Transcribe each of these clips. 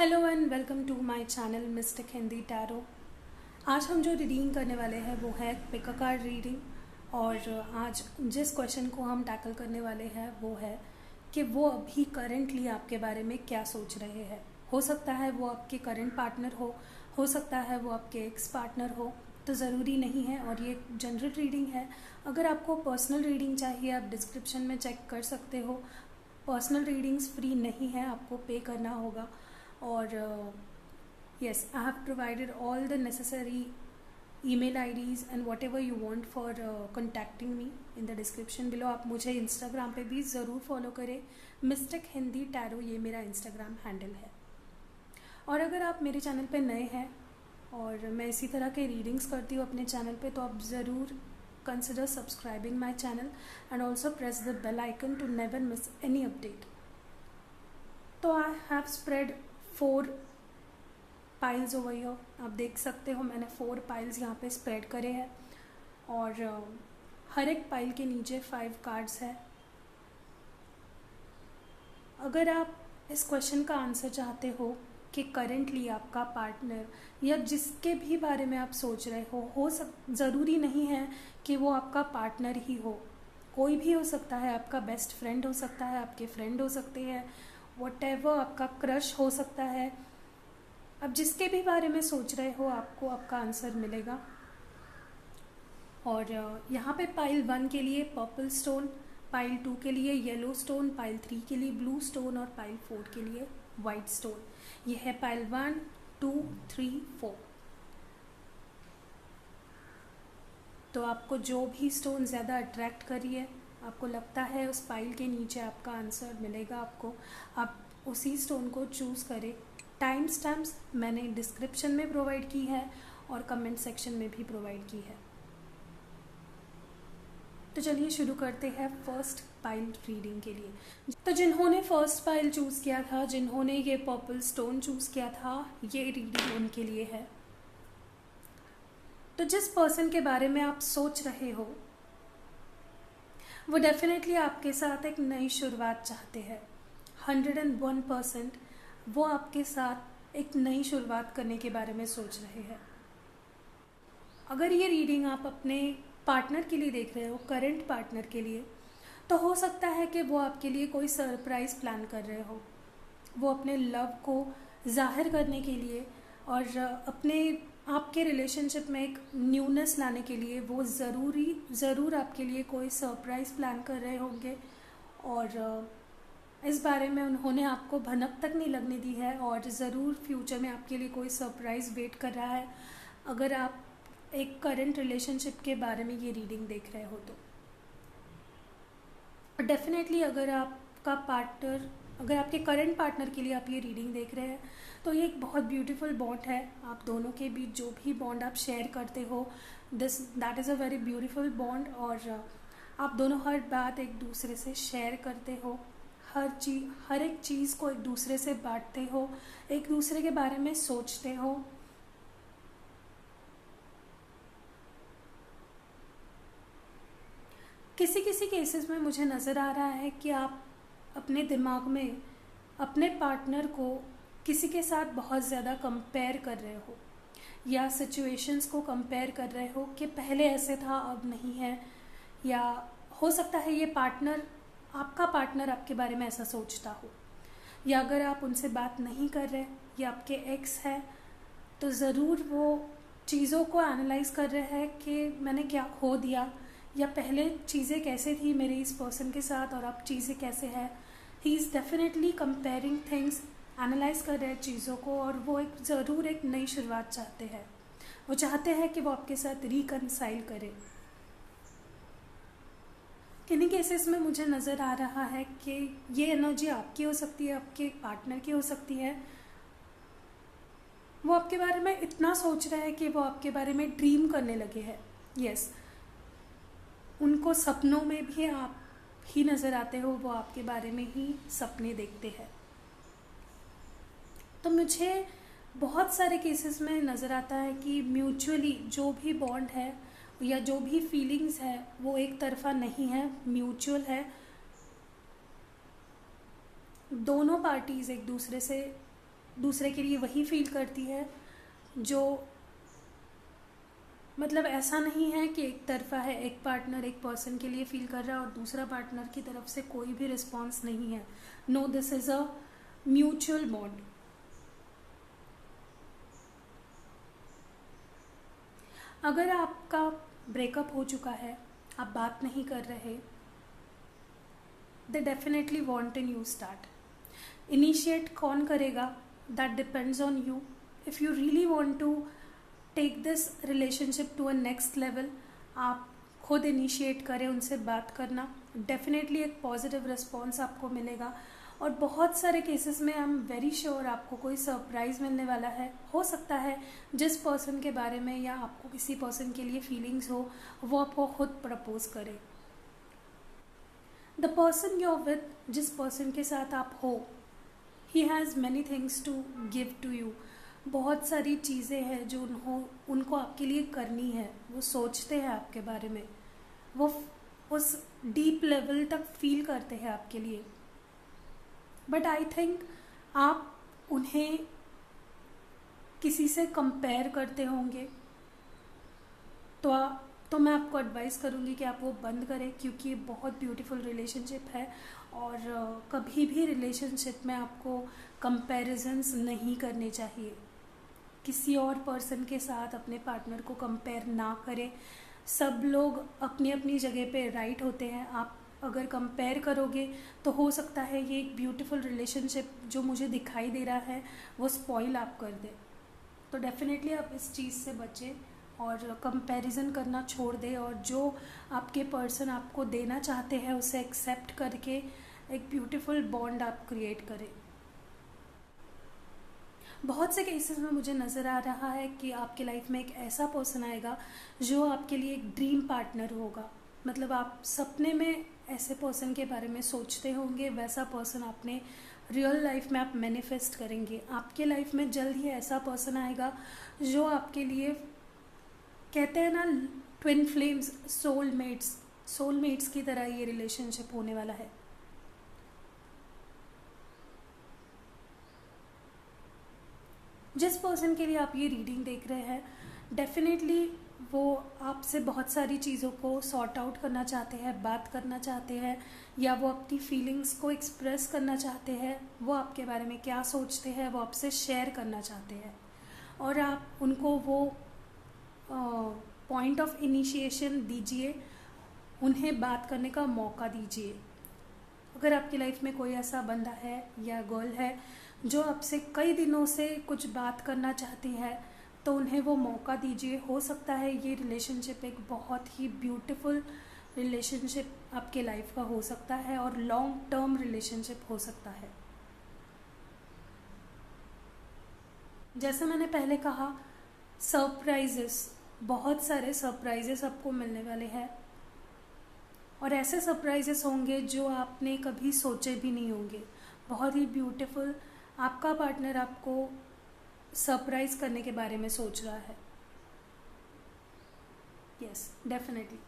Hello and welcome to my channel mystic Hindi tarot. आज हम जो रीडिंग करने वाले हैं वो है पिक अ कार्ड रीडिंग। और आज जिस क्वेश्चन को हम टैकल करने वाले हैं वो है कि वो अभी करंटली आपके बारे में क्या सोच रहे हैं। हो सकता है वो आपके करंट पार्टनर हो सकता है वो आपके एक्स पार्टनर हो, तो ज़रूरी नहीं है। और ये जनरल रीडिंग है। अगर आपको पर्सनल रीडिंग चाहिए आप डिस्क्रिप्शन में चेक कर सकते हो। पर्सनल रीडिंग्स फ्री नहीं है, आपको पे करना होगा। और yes, I have provided all the necessary email IDs and whatever you want for contacting me in the description below। आप मुझे इंस्टाग्राम पे भी ज़रूर फॉलो करें, मिस्टिक हिंदी टैरो ये मेरा इंस्टाग्राम हैंडल है। और अगर आप मेरे चैनल पे नए हैं और मैं इसी तरह के रीडिंग्स करती हूँ अपने चैनल पे, तो आप ज़रूर consider subscribing my channel and also press the bell icon to never miss any update। तो I have spread 4 piles over here. आप देख सकते हो मैंने 4 पाइल्स यहाँ पे स्प्रेड करे हैं और हर एक पाइल के नीचे 5 कार्ड्स है। अगर आप इस क्वेश्चन का आंसर चाहते हो कि करेंटली आपका पार्टनर या जिसके भी बारे में आप सोच रहे हो ज़रूरी नहीं है कि वो आपका पार्टनर ही हो, कोई भी हो सकता है। आपका बेस्ट फ्रेंड हो सकता है, आपके फ्रेंड हो सकते हैं, व्हाटएवर, आपका क्रश हो सकता है। अब जिसके भी बारे में सोच रहे हो आपको आपका आंसर मिलेगा। और यहाँ पे पाइल 1 के लिए पर्पल स्टोन, पाइल 2 के लिए येलो स्टोन, पाइल 3 के लिए ब्लू स्टोन और पाइल 4 के लिए वाइट स्टोन। ये है पाइल 1, 2, 3, 4। तो आपको जो भी स्टोन ज़्यादा अट्रैक्ट करी है, आपको लगता है उस पाइल के नीचे आपका आंसर मिलेगा आपको, आप उसी स्टोन को चूज़ करें। टाइम स्टैम्प्स मैंने डिस्क्रिप्शन में प्रोवाइड की है और कमेंट सेक्शन में भी प्रोवाइड की है। तो चलिए शुरू करते हैं फर्स्ट पाइल रीडिंग के लिए। तो जिन्होंने फर्स्ट पाइल चूज़ किया था, जिन्होंने ये पर्पल स्टोन चूज़ किया था, ये रीडिंग उनके लिए है। तो जिस पर्सन के बारे में आप सोच रहे हो वो डेफिनेटली आपके साथ एक नई शुरुआत चाहते हैं। 101% वो आपके साथ एक नई शुरुआत करने के बारे में सोच रहे हैं। अगर ये रीडिंग आप अपने पार्टनर के लिए देख रहे हो, करंट पार्टनर के लिए, तो हो सकता है कि वो आपके लिए कोई सरप्राइज़ प्लान कर रहे हो। वो अपने लव को जाहिर करने के लिए और अपने आपके रिलेशनशिप में एक न्यूनेस लाने के लिए वो ज़रूर आपके लिए कोई सरप्राइज़ प्लान कर रहे होंगे। और इस बारे में उन्होंने आपको भनक तक नहीं लगने दी है और ज़रूर फ्यूचर में आपके लिए कोई सरप्राइज़ वेट कर रहा है। अगर आप एक करंट रिलेशनशिप के बारे में ये रीडिंग देख रहे हो तो डेफिनेटली अगर आपके करंट पार्टनर के लिए आप ये रीडिंग देख रहे हैं तो ये एक बहुत ब्यूटीफुल बॉन्ड है। आप दोनों के बीच जो भी बॉन्ड आप शेयर करते हो that is a very beautiful bond. और आप दोनों हर बात एक दूसरे से शेयर करते हो, हर एक चीज़ को एक दूसरे से बांटते हो, एक दूसरे के बारे में सोचते हो। किसी किसी केसेस में मुझे नज़र आ रहा है कि आप अपने दिमाग में अपने पार्टनर को किसी के साथ बहुत ज़्यादा कंपेयर कर रहे हो या सिचुएशंस को कंपेयर कर रहे हो कि पहले ऐसे था अब नहीं है। या हो सकता है ये आपका पार्टनर आपके बारे में ऐसा सोचता हो। या अगर आप उनसे बात नहीं कर रहे या आपके एक्स है तो ज़रूर वो चीज़ों को एनालाइज कर रहे हैं कि मैंने क्या खो दिया या पहले चीज़ें कैसे थी मेरे इस पर्सन के साथ और अब चीज़ें कैसे हैं। He is definitely comparing things, analyse कर रहे हैं चीज़ों को और वो ज़रूर एक नई शुरुआत चाहते हैं। वो चाहते हैं कि वो आपके साथ रिकनसाइल करें। किन्हीं केसेस में मुझे नज़र आ रहा है कि ये एनर्जी आपकी हो सकती है, आपके पार्टनर की हो सकती है। वो आपके बारे में इतना सोच रहे हैं कि वो आपके बारे में ड्रीम करने लगे हैं। यस, उनको सपनों में भी आप ही नज़र आते हो, वो आपके बारे में ही सपने देखते हैं। तो मुझे बहुत सारे केसेस में नज़र आता है कि म्यूचुअली जो भी बॉन्ड है या जो भी फीलिंग्स है वो एक तरफा नहीं है, म्यूचुअल है। दोनों पार्टीज़ एक दूसरे से दूसरे के लिए वही फील करती है जो, मतलब ऐसा नहीं है कि एक तरफा है, एक पार्टनर एक पर्सन के लिए फील कर रहा है और दूसरा पार्टनर की तरफ से कोई भी रिस्पॉन्स नहीं है. No, this is a mutual bond. अगर आपका ब्रेकअप हो चुका है, आप बात नहीं कर रहे, they definitely want a new start. Initiate कौन करेगा, that depends on you. If you really want to take this relationship to a next level, आप खुद इनिशिएट करें उनसे बात करना. डेफिनेटली एक पॉजिटिव रिस्पॉन्स आपको मिलेगा. और बहुत सारे केसेस में आई एम वेरी श्योर आपको कोई सरप्राइज़ मिलने वाला है. हो सकता है जिस पर्सन के बारे में या आपको किसी पर्सन के लिए फीलिंग्स हो, वो आपको खुद प्रपोज करे. The person you are with, जिस पर्सन के साथ आप हो, he has many things to give to you. बहुत सारी चीज़ें हैं जो उनको आपके लिए करनी है. वो सोचते हैं आपके बारे में, वो उस डीप लेवल तक फील करते हैं आपके लिए. बट आई थिंक आप उन्हें किसी से कंपेयर करते होंगे, तो मैं आपको एडवाइस करूँगी कि आप वो बंद करें, क्योंकि ये बहुत ब्यूटीफुल रिलेशनशिप है. और कभी भी रिलेशनशिप में आपको कंपैरिजन्स नहीं करने चाहिए. किसी और पर्सन के साथ अपने पार्टनर को कंपेयर ना करें. सब लोग अपनी अपनी जगह पे राइट होते हैं. आप अगर कंपेयर करोगे तो हो सकता है ये एक ब्यूटीफुल रिलेशनशिप जो मुझे दिखाई दे रहा है वो स्पॉइल आप कर दे. तो डेफिनेटली आप इस चीज़ से बचें और कंपैरिजन करना छोड़ दें, और जो आपके पर्सन आपको देना चाहते हैं उसे एक्सेप्ट करके एक ब्यूटीफुल बॉन्ड आप क्रिएट करें. बहुत से केसेस में मुझे नज़र आ रहा है कि आपकी लाइफ में एक ऐसा पर्सन आएगा जो आपके लिए एक ड्रीम पार्टनर होगा. मतलब आप सपने में ऐसे पर्सन के बारे में सोचते होंगे, वैसा पर्सन आपने रियल लाइफ में आप मैनिफेस्ट करेंगे. आपके लाइफ में जल्द ही ऐसा पर्सन आएगा जो आपके लिए, कहते हैं ना ट्विन फ्लेम्स, सोलमेट्स की तरह ये रिलेशनशिप होने वाला है. जिस पर्सन के लिए आप ये रीडिंग देख रहे हैं, डेफिनेटली वो आपसे बहुत सारी चीज़ों को सॉर्ट आउट करना चाहते हैं, बात करना चाहते हैं, या वो अपनी फीलिंग्स को एक्सप्रेस करना चाहते हैं. वो आपके बारे में क्या सोचते हैं वो आपसे शेयर करना चाहते हैं, और आप उनको वो पॉइंट ऑफ इनिशिएशन दीजिए, उन्हें बात करने का मौका दीजिए. अगर आपकी लाइफ में कोई ऐसा बंदा है या गर्ल है जो आपसे कई दिनों से कुछ बात करना चाहती है, तो उन्हें वो मौका दीजिए. हो सकता है ये रिलेशनशिप एक बहुत ही ब्यूटीफुल रिलेशनशिप आपके लाइफ का हो सकता है और लॉन्ग टर्म रिलेशनशिप हो सकता है. जैसे मैंने पहले कहा, सरप्राइजेस, बहुत सारे सरप्राइजेस आपको मिलने वाले हैं, और ऐसे सरप्राइजेस होंगे जो आपने कभी सोचे भी नहीं होंगे. बहुत ही ब्यूटीफुल आपका पार्टनर आपको सरप्राइज करने के बारे में सोच रहा है. Yes, definitely.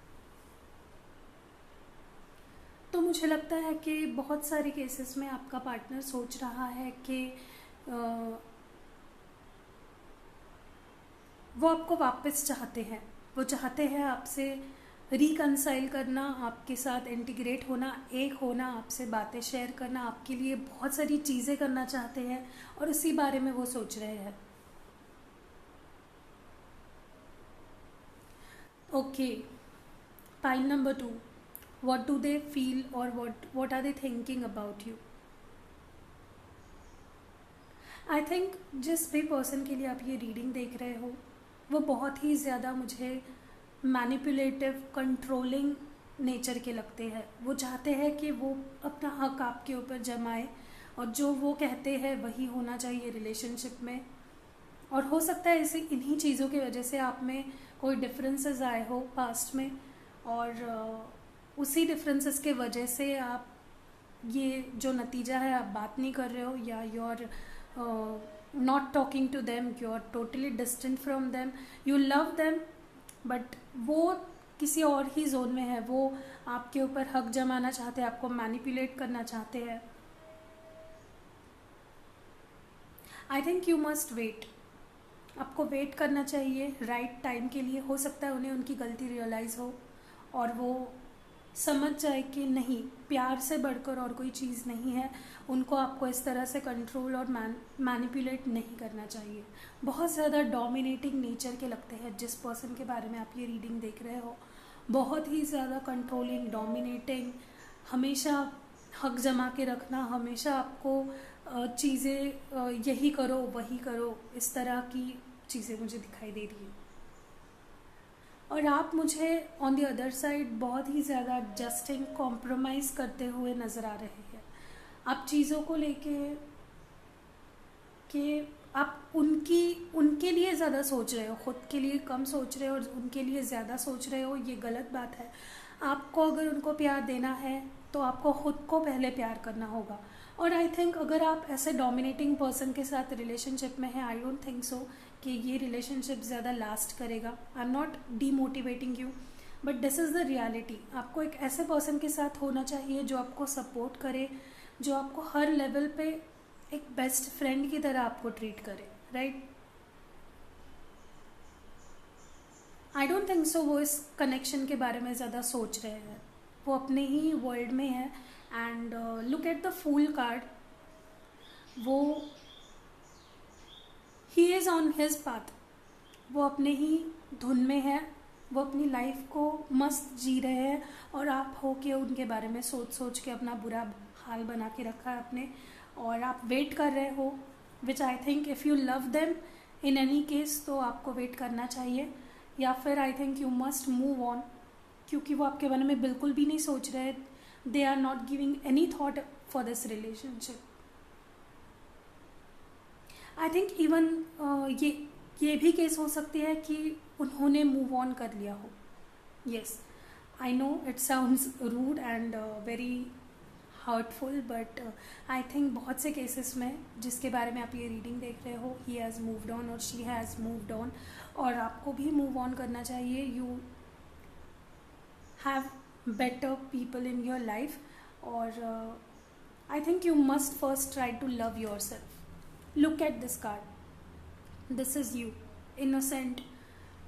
तो मुझे लगता है कि बहुत सारे केसेस में आपका पार्टनर सोच रहा है कि वो आपको वापस चाहते हैं. वो चाहते हैं आपसे रिकंसाइल करना, आपके साथ इंटीग्रेट होना, एक होना, आपसे बातें शेयर करना, आपके लिए बहुत सारी चीज़ें करना चाहते हैं, और उसी बारे में वो सोच रहे हैं. Okay, pile number 2, what do they feel or what are they thinking about you? I think जिस भी पर्सन के लिए आप ये रीडिंग देख रहे हो वो बहुत ही ज़्यादा मुझे मैनिपुलेटिव, कंट्रोलिंग नेचर के लगते हैं. वो चाहते हैं कि वो अपना हक आपके ऊपर जमाए, और जो वो कहते हैं वही होना चाहिए रिलेशनशिप में. और हो सकता है इन्हीं चीज़ों की वजह से आप में कोई डिफरेंसेस आए हो पास्ट में, और उसी डिफरेंसेस के वजह से आप ये जो नतीजा है, आप बात नहीं कर रहे हो, या you are not talking to them, you are totally distant from them. You love them but वो किसी और ही जोन में है. वो आपके ऊपर हक जमाना चाहते हैं, आपको मैनिपुलेट करना चाहते हैं. I think you must wait. आपको वेट करना चाहिए राइट टाइम के लिए। हो सकता है उन्हें उनकी गलती रियलाइज़ हो और वो समझ जाए कि नहीं, प्यार से बढ़कर और कोई चीज़ नहीं है। उनको आपको इस तरह से कंट्रोल और मैनिपुलेट नहीं करना चाहिए। बहुत ज़्यादा डोमिनेटिंग नेचर के लगते हैं जिस पर्सन के बारे में आप ये रीडिंग देख रहे हो। बहुत ही ज़्यादा कंट्रोलिंग, डोमिनेटिंग, हमेशा हक जमा के रखना, हमेशा आपको चीज़ें यही करो वही करो, इस तरह की चीज़ें मुझे दिखाई दे रही हैं। और आप मुझे ऑन द अदर साइड बहुत ही ज़्यादा एडजस्टिंग, कॉम्प्रोमाइज़ करते हुए नज़र आ रहे हैं। आप चीज़ों को लेके कि आप उनके लिए ज़्यादा सोच रहे हो, ख़ुद के लिए कम सोच रहे हो और उनके लिए ज़्यादा सोच रहे हो, ये गलत बात है। आपको अगर उनको प्यार देना है तो आपको ख़ुद को पहले प्यार करना होगा। और आई थिंक अगर आप ऐसे डोमिनेटिंग पर्सन के साथ रिलेशनशिप में हैं, आई डोंट थिंक सो कि ये रिलेशनशिप ज़्यादा लास्ट करेगा। I am not demotivating you, but this is the reality. आपको एक ऐसे पर्सन के साथ होना चाहिए जो आपको सपोर्ट करे, जो आपको हर लेवल पे एक बेस्ट फ्रेंड की तरह आपको ट्रीट करे, राइट? आई डोंट थिंक सो वो इस कनेक्शन के बारे में ज़्यादा सोच रहे हैं। वो अपने ही वर्ल्ड में है। And look at the fool card. वो he is on his path. वो अपने ही धुन में है, वो अपनी लाइफ को मस्त जी रहे हैं और आप हो के उनके बारे में सोच सोच के अपना बुरा हाल बना के रखा है अपने, और आप वेट कर रहे हो। Which I think if you love them in any case तो आपको वेट करना चाहिए, या फिर I think you must move on, क्योंकि वो आपके बारे में बिल्कुल भी नहीं सोच रहे। They are not giving any thought for this relationship. I think even ये भी केस हो सकती है कि उन्होंने मूव ऑन कर लिया हो। Yes, I know it sounds rude and very hurtful, but I think बहुत से केसेस में जिसके बारे में आप ये रीडिंग देख रहे हो, ही हैज़ मूव्ड ऑन और शी हैज़ मूव्ड ऑन, और आपको भी मूव ऑन करना चाहिए। You have better people in your life, और I think you must first try to love your self. Look at this card, this is you, innocent,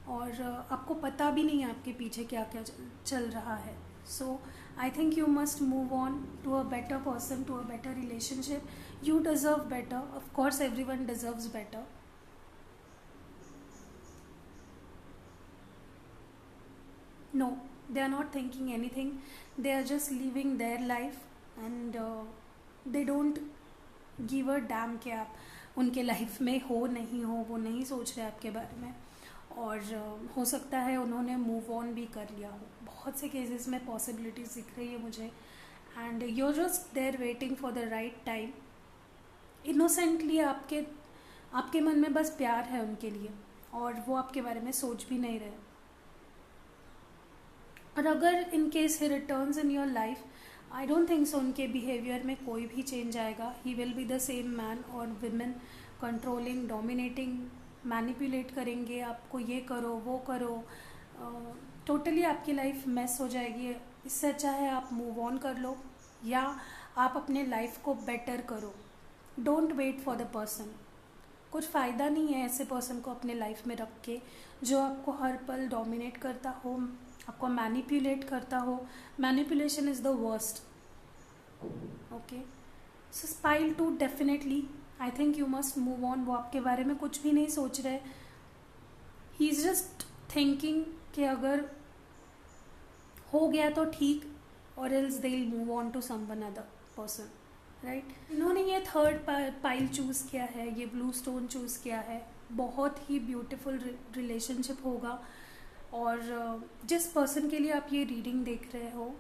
और आपको पता भी नहीं है आपके पीछे क्या क्या चल रहा है। So I think you must move on to a better person, to a better relationship. You deserve better, of course everyone deserves better. No, they are not thinking anything. They are just living their life, and they don't give a damn कि आप उनके life में हो नहीं हो, वो नहीं सोच रहे आपके बारे में। और हो सकता है उन्होंने मूव ऑन भी कर लिया हो। बहुत से केसेस में पॉसिबिलिटीज दिख रही है मुझे, and you are just there waiting for the right time. Innocently आपके मन में बस प्यार है उनके लिए, और वो आपके बारे में सोच भी नहीं रहे। और अगर in case he returns in your life, I don't think सो उनके बिहेवियर में कोई भी चेंज आएगा। He will be the same man, और विमेन कंट्रोलिंग, डोमिनेटिंग, मैनिपुलेट करेंगे आपको, ये करो वो करो, टोटली आपकी लाइफ मेस हो जाएगी। इससे अच्छा है आप मूव ऑन कर लो, या आप अपने लाइफ को बेटर करो। Don't wait for the person. कुछ फ़ायदा नहीं है ऐसे पर्सन को अपने लाइफ में रख के जो आपको हर पल डोमिनेट करता हो, आपको मैनिपुलेट करता हो। Manipulation is the worst. Okay, so स्पाइल 2 definitely I think you must move on. वो आपके बारे में कुछ भी नहीं सोच रहे। ही इज़ जस्ट थिंकिंग कि अगर हो गया तो ठीक, और else they will move on to someone other person, right? इन्होंने ये थर्ड पाइल चूज़ किया है, ये ब्लू स्टोन चूज़ किया है। बहुत ही ब्यूटीफुल रिलेशनशिप होगा, और जिस पर्सन के लिए आप ये रीडिंग देख रहे हो,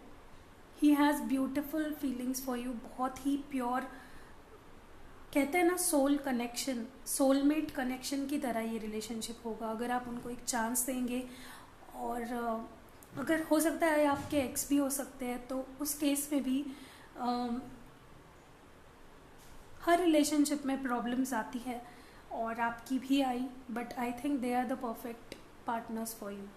he has beautiful feelings for you. बहुत ही प्योर, कहते हैं ना सोल कनेक्शन, सोलमेट कनेक्शन की तरह ये रिलेशनशिप होगा अगर आप उनको एक चांस देंगे। और अगर हो सकता है आपके एक्स भी हो सकते हैं, तो उस केस में भी हर रिलेशनशिप में प्रॉब्लम्स आती है, और आपकी भी आई, but I think they are the perfect partners for you.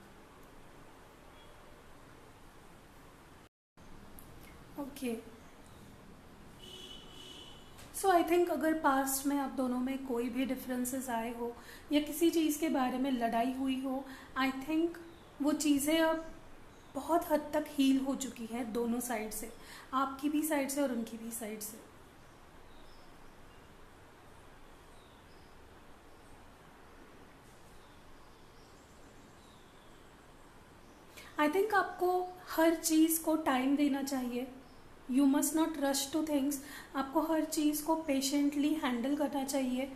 Okay, so I think अगर पास्ट में आप दोनों में कोई भी डिफरेंसेस आए हो या किसी चीज़ के बारे में लड़ाई हुई हो, आई थिंक वो चीज़ें अब बहुत हद तक हील हो चुकी है दोनों साइड से, आपकी भी साइड से और उनकी भी साइड से। आई थिंक आपको हर चीज़ को टाइम देना चाहिए। You must not rush two things. आपको हर चीज़ को पेशेंटली हैंडल करना चाहिए,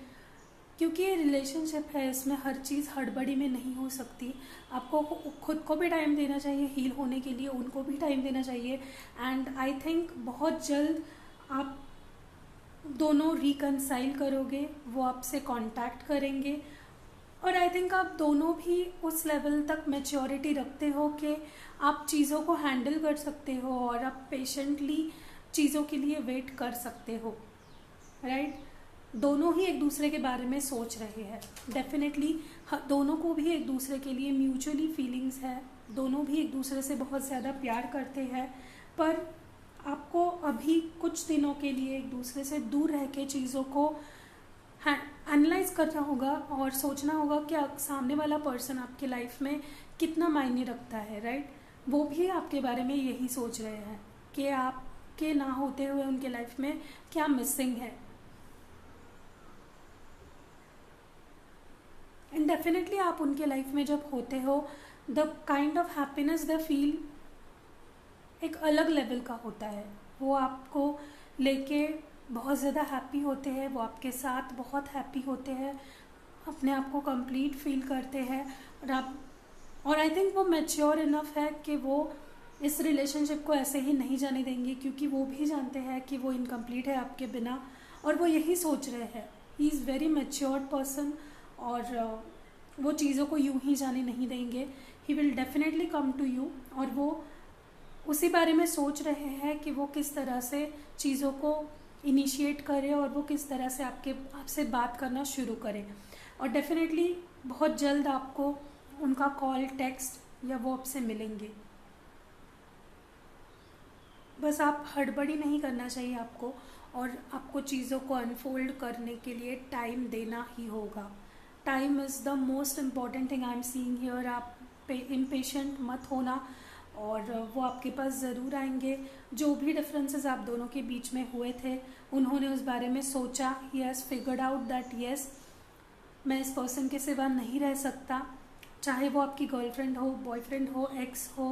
क्योंकि ये रिलेशनशिप है, इसमें हर चीज़ हड़बड़ी में नहीं हो सकती। आपको खुद को भी टाइम देना चाहिए हील होने के लिए, उनको भी टाइम देना चाहिए। एंड आई थिंक बहुत जल्द आप दोनों रिकनसाइल करोगे, वो आपसे कांटेक्ट करेंगे। और आई थिंक आप दोनों भी उस लेवल तक मैच्योरिटी रखते हो कि आप चीज़ों को हैंडल कर सकते हो और आप पेशेंटली चीज़ों के लिए वेट कर सकते हो, राइट? दोनों ही एक दूसरे के बारे में सोच रहे हैं। डेफिनेटली दोनों को भी एक दूसरे के लिए म्यूचुअली फीलिंग्स है, दोनों भी एक दूसरे से बहुत ज़्यादा प्यार करते हैं। पर आपको अभी कुछ दिनों के लिए एक दूसरे से दूर रह के चीज़ों को एनालाइज करना होगा और सोचना होगा कि सामने वाला पर्सन आपके लाइफ में कितना मायने रखता है, राइट? वो भी आपके बारे में यही सोच रहे हैं कि आपके ना होते हुए उनके लाइफ में क्या मिसिंग है। एंड डेफिनेटली आप उनके लाइफ में जब होते हो, the kind of happiness they feel एक अलग लेवल का होता है। वो आपको लेके बहुत ज़्यादा हैप्पी होते हैं, वो आपके साथ बहुत हैप्पी होते हैं, अपने आप को कंप्लीट फील करते हैं। और आई थिंक वो मैच्योर इनफ है कि वो इस रिलेशनशिप को ऐसे ही नहीं जाने देंगे, क्योंकि वो भी जानते हैं कि वो इनकम्प्लीट है आपके बिना, और वो यही सोच रहे हैं। He is very matured person, और वो चीज़ों को यूं ही जाने नहीं देंगे। He will definitely come to you, और वो उसी बारे में सोच रहे हैं कि वो किस तरह से चीज़ों को इनिशिएट करे और वो किस तरह से आपसे बात करना शुरू करें। और डेफिनेटली बहुत जल्द आपको उनका कॉल, टेक्स्ट या वो आपसे मिलेंगे। बस आप हड़बड़ी नहीं करना चाहिए आपको, और आपको चीज़ों को अनफोल्ड करने के लिए टाइम देना ही होगा। Time is the most important thing I am seeing here. आप इम्पेशेंट मत होना, और वो आपके पास ज़रूर आएंगे। जो भी डिफरेंसेस आप दोनों के बीच में हुए थे, उन्होंने उस बारे में सोचा। He has figured out that yes, मैं इस पर्सन के सिवा नहीं रह सकता, चाहे वो आपकी गर्लफ्रेंड हो, बॉयफ्रेंड हो, एक्स हो,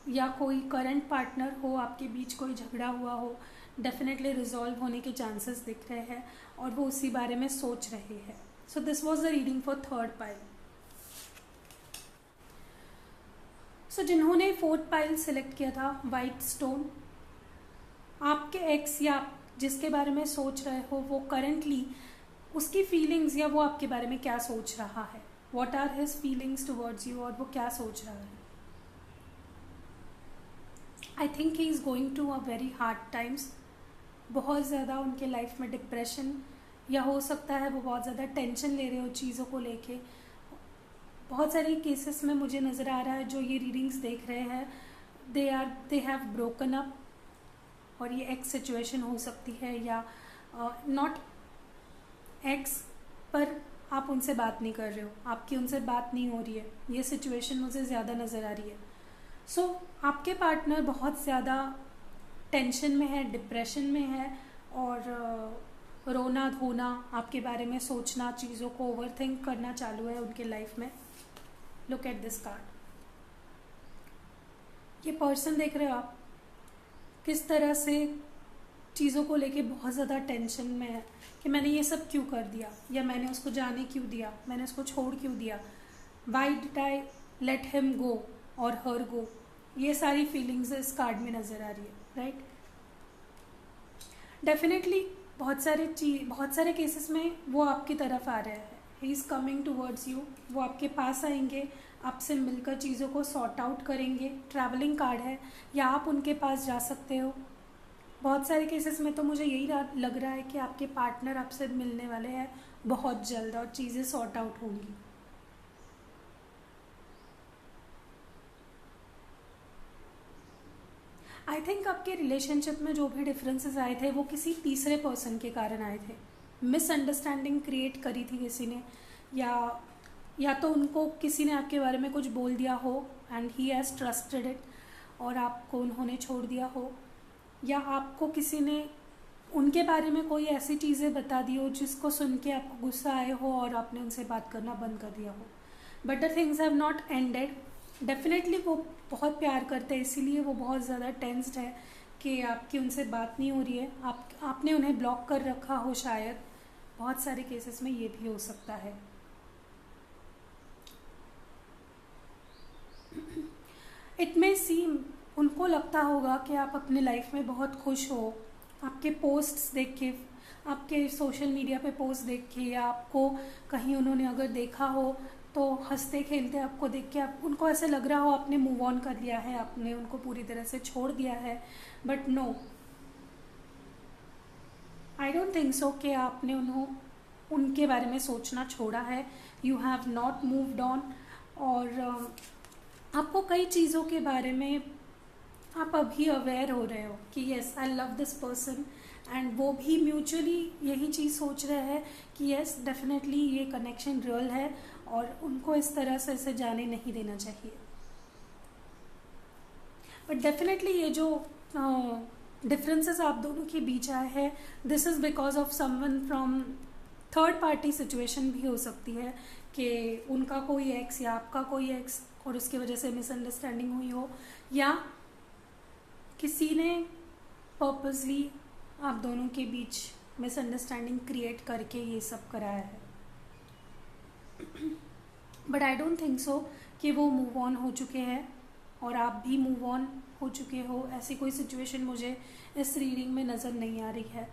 या कोई करंट पार्टनर हो, आपके बीच कोई झगड़ा हुआ हो, डेफिनेटली रिजॉल्व होने के चांसेस दिख रहे हैं, और वो उसी बारे में सोच रहे हैं। So this was the reading for third pile. So जिन्होंने फोर्थ पाइल सिलेक्ट किया था, वाइट स्टोन, आपके एक्स या जिसके बारे में सोच रहे हो, वो करेंटली उसकी फीलिंग्स या वो आपके बारे में क्या सोच रहा है, what are his feelings towards you, और वो क्या सोच रहा है। I think he is going to a very hard times. बहुत ज़्यादा उनके लाइफ में डिप्रेशन, या हो सकता है वो बहुत ज़्यादा टेंशन ले रहे हो चीज़ों को लेके। बहुत सारे केसेस में मुझे नज़र आ रहा है, जो ये रीडिंग्स देख रहे हैं, दे हैव ब्रोकन अप, और ये एक्स सिचुएशन हो सकती है, या नॉट एक्स, पर आप उनसे बात नहीं कर रहे हो, आपकी उनसे बात नहीं हो रही है, ये सिचुएशन मुझे ज़्यादा नज़र आ रही है। सो आपके पार्टनर बहुत ज़्यादा टेंशन में है, डिप्रेशन में है, और रोना धोना, आपके बारे में सोचना, चीज़ों को ओवरथिंक करना चालू है उनके लाइफ में। Look at this card. ये पर्सन देख रहे हो आप, किस तरह से चीज़ों को लेके बहुत ज़्यादा टेंशन में है कि मैंने ये सब क्यों कर दिया, या मैंने उसको जाने क्यों दिया, मैंने उसको छोड़ क्यों दिया, why did I let him go और हर गो। ये सारी फीलिंग्स इस कार्ड में नज़र आ रही है, राइट? डेफिनेटली बहुत सारे केसेस में वो आपकी तरफ आ रहे हैं। He is coming towards you, वो आपके पास आएंगे, आपसे मिलकर चीज़ों को सॉर्ट आउट करेंगे। ट्रैवलिंग कार्ड है, या आप उनके पास जा सकते हो। बहुत सारे केसेस में तो मुझे यही लग रहा है कि आपके पार्टनर आपसे मिलने वाले हैं बहुत जल्द, और चीज़ें सॉर्ट आउट होंगी। आई थिंक आपके रिलेशनशिप में जो भी डिफरेंसेस आए थे वो किसी तीसरे पर्सन के कारण आए थे। मिसअंडरस्टैंडिंग क्रिएट करी थी किसी ने, या तो उनको किसी ने आपके बारे में कुछ बोल दिया हो and he has trusted it और आपको उन्होंने छोड़ दिया हो, या आपको किसी ने उनके बारे में कोई ऐसी चीज़ें बता दी हो जिसको सुन के आपको गुस्सा आए हो और आपने उनसे बात करना बंद कर दिया हो। But the things have not ended. Definitely वो बहुत प्यार करते हैं, इसीलिए वो बहुत ज़्यादा टेंस्ड है कि आपकी उनसे बात नहीं हो रही है, आपने उन्हें ब्लॉक कर रखा हो शायद। बहुत सारे केसेस में ये भी हो सकता है। इट मे सीम, उनको लगता होगा कि आप अपने लाइफ में बहुत खुश हो, आपके पोस्ट्स देख के, आपके सोशल मीडिया पे पोस्ट देख के, या आपको कहीं उन्होंने अगर देखा हो तो हंसते खेलते आपको देख के आप उनको ऐसे लग रहा हो आपने मूव ऑन कर लिया है, आपने उनको पूरी तरह से छोड़ दिया है। But no, I don't think so कि आपने उनके बारे में सोचना छोड़ा है। You have not moved on. और आपको कई चीज़ों के बारे में आप अभी अवेयर हो रहे हो कि yes I love this person, and वो भी म्यूचुअली यही चीज़ सोच रहे हैं कि येस डेफिनेटली ये कनेक्शन रियल है और उनको इस तरह से इसे जाने नहीं देना चाहिए। बट डेफिनेटली ये जो डिफरेंसेस आप दोनों के बीच आए हैं, this is because of someone from third party situation भी हो सकती है कि उनका कोई एक्स या आपका कोई एक्स और उसकी वजह से मिसअंडरस्टैंडिंग हुई हो, या किसी ने पर्पसली आप दोनों के बीच मिसअंडरस्टैंडिंग क्रिएट करके ये सब कराया है। But I don't think so कि वो मूव ऑन हो चुके हैं और आप भी मूव ऑन हो चुके हो। ऐसी कोई सिचुएशन मुझे इस रीडिंग में नज़र नहीं आ रही है।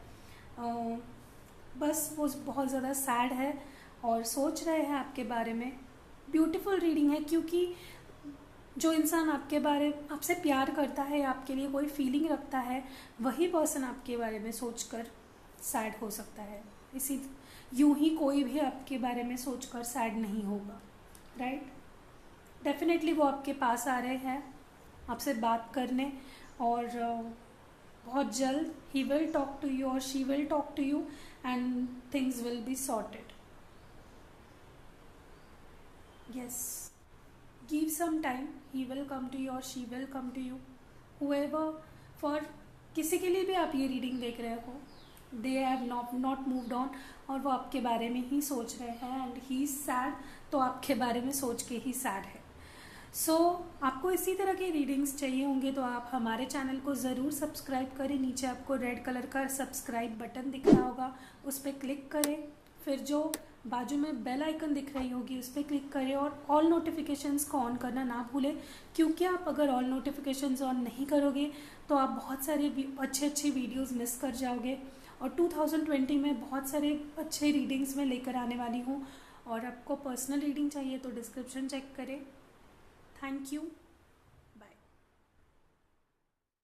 बस वो बहुत ज़्यादा सैड है और सोच रहे हैं आपके बारे में। ब्यूटीफुल रीडिंग है, क्योंकि जो इंसान आपसे प्यार करता है, आपके लिए कोई फीलिंग रखता है, वही पर्सन आपके बारे में सोचकर सैड हो सकता है। इसी यूं ही कोई भी आपके बारे में सोचकर सैड नहीं होगा, राइट? डेफिनेटली वो आपके पास आ रहे हैं आपसे बात करने, और बहुत जल्द ही विल टॉक टू यू और she will talk to you and things will be sorted. Yes, give some time, he will come to you or she will come to you, whoever। for किसी के लिए भी आप ये reading देख रहे हो, they have not moved on और वो आपके बारे में ही सोच रहे हैं, and he is sad, तो आपके बारे में सोच के ही sad है। सो आपको इसी तरह की रीडिंग्स चाहिए होंगे तो आप हमारे चैनल को ज़रूर सब्सक्राइब करें। नीचे आपको रेड कलर का सब्सक्राइब बटन दिख रहा होगा, उस पर क्लिक करें। फिर जो बाजू में बेल आइकन दिख रही होगी उस पर क्लिक करें और ऑल नोटिफिकेशंस को ऑन करना ना भूलें, क्योंकि आप अगर ऑल नोटिफिकेशंस ऑन नहीं करोगे तो आप बहुत सारे अच्छे वीडियोस मिस कर जाओगे। और 2020 में बहुत सारे अच्छे रीडिंग्स मैं लेकर आने वाली हूँ, और आपको पर्सनल रीडिंग चाहिए तो डिस्क्रिप्शन चेक करें। Thank you.